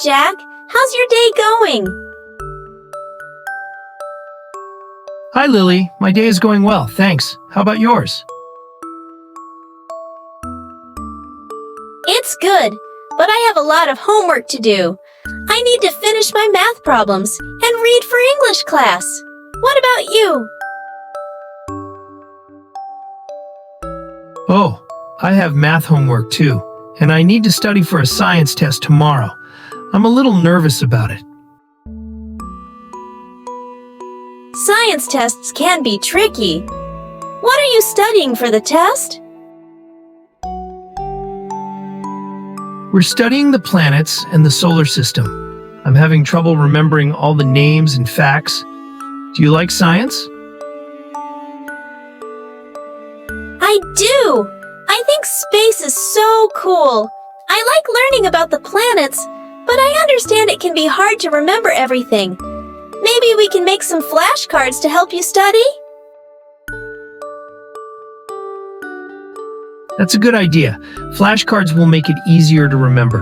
Jack. How's your day going? Hi, Lily. My day is going well, thanks. How about yours? It's good, but I have a lot of homework to do. I need to finish my math problems and read for English class. What about you? Oh, I have math homework too, and I need to study for a science test tomorrow. I'm a little nervous about it. Science tests can be tricky. What are you studying for the test? We're studying the planets and the solar system. I'm having trouble remembering all the names and facts. Do you like science? I do! I think space is so cool. I like learning about the planets, but I understand it can be hard to remember everything. Maybe we can make some flashcards to help you study? That's a good idea. Flashcards will make it easier to remember.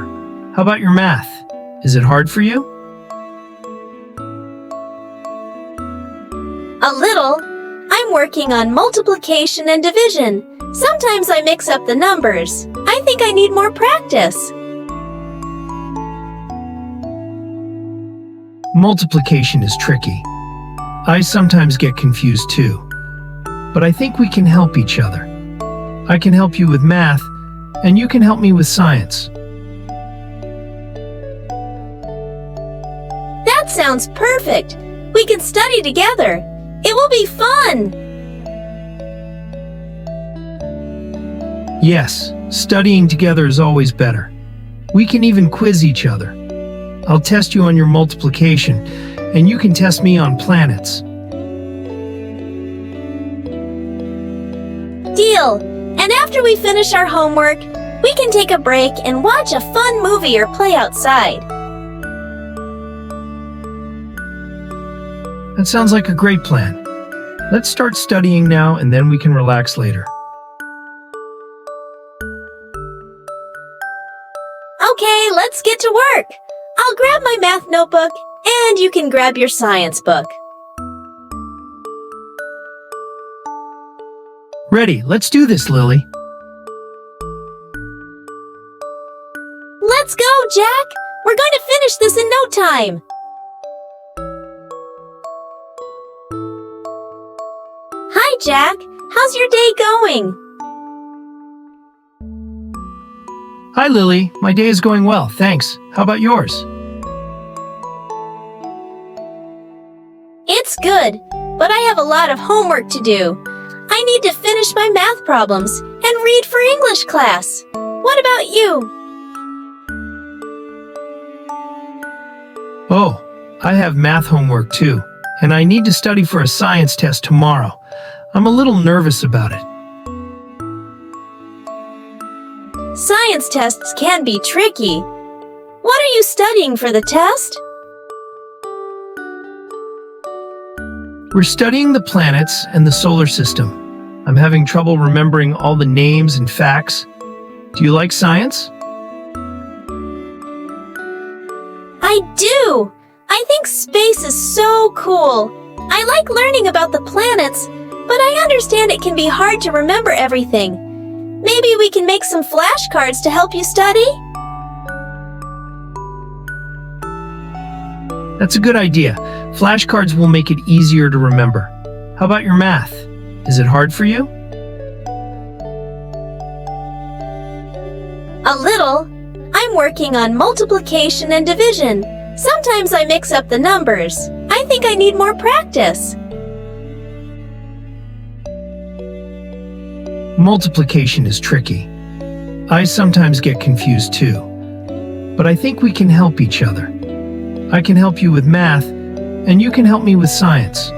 How about your math? Is it hard for you? A little. I'm working on multiplication and division. Sometimes I mix up the numbers. I think I need more practice. Multiplication is tricky. I sometimes get confused too. But I think we can help each other. I can help you with math, and you can help me with science. That sounds perfect. We can study together. It will be fun. Yes, studying together is always better. We can even quiz each other. I'll test you on your multiplication, and you can test me on planets. Deal. And after we finish our homework, we can take a break and watch a fun movie or play outside. That sounds like a great plan. Let's start studying now, and then we can relax later. Okay, let's get to work. I'll grab my math notebook, and you can grab your science book. Ready, let's do this, Lily. Let's go, Jack! We're going to finish this in no time. Hi, Jack. How's your day going? Hi, Lily. My day is going well, thanks. How about yours? It's good, but I have a lot of homework to do. I need to finish my math problems and read for English class. What about you? Oh, I have math homework too, and I need to study for a science test tomorrow. I'm a little nervous about it. Science tests can be tricky. What are you studying for the test? We're studying the planets and the solar system. I'm having trouble remembering all the names and facts. Do you like science? I do! I think space is so cool. I like learning about the planets, but I understand it can be hard to remember everything. Maybe we can make some flashcards to help you study? That's a good idea. Flashcards will make it easier to remember. How about your math? Is it hard for you? A little. I'm working on multiplication and division. Sometimes I mix up the numbers. I think I need more practice. Multiplication is tricky. I sometimes get confused too. But I think we can help each other. I can help you with math, and you can help me with science.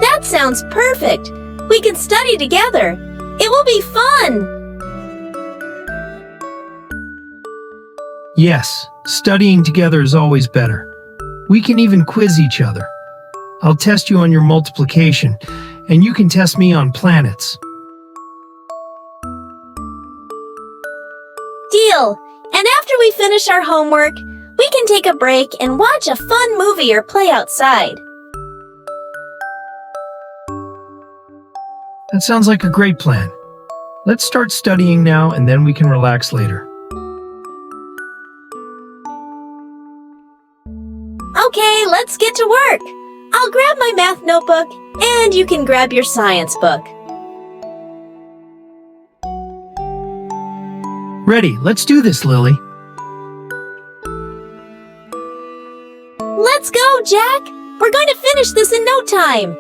That sounds perfect. We can study together. It will be fun. Yes, studying together is always better. We can even quiz each other. I'll test you on your multiplication, and you can test me on planets. Deal! And after we finish our homework, we can take a break and watch a fun movie or play outside. That sounds like a great plan. Let's start studying now and then we can relax later. Okay, let's get to work. I'll grab my math notebook, and you can grab your science book. Ready, let's do this, Lily. Let's go, Jack! We're going to finish this in no time.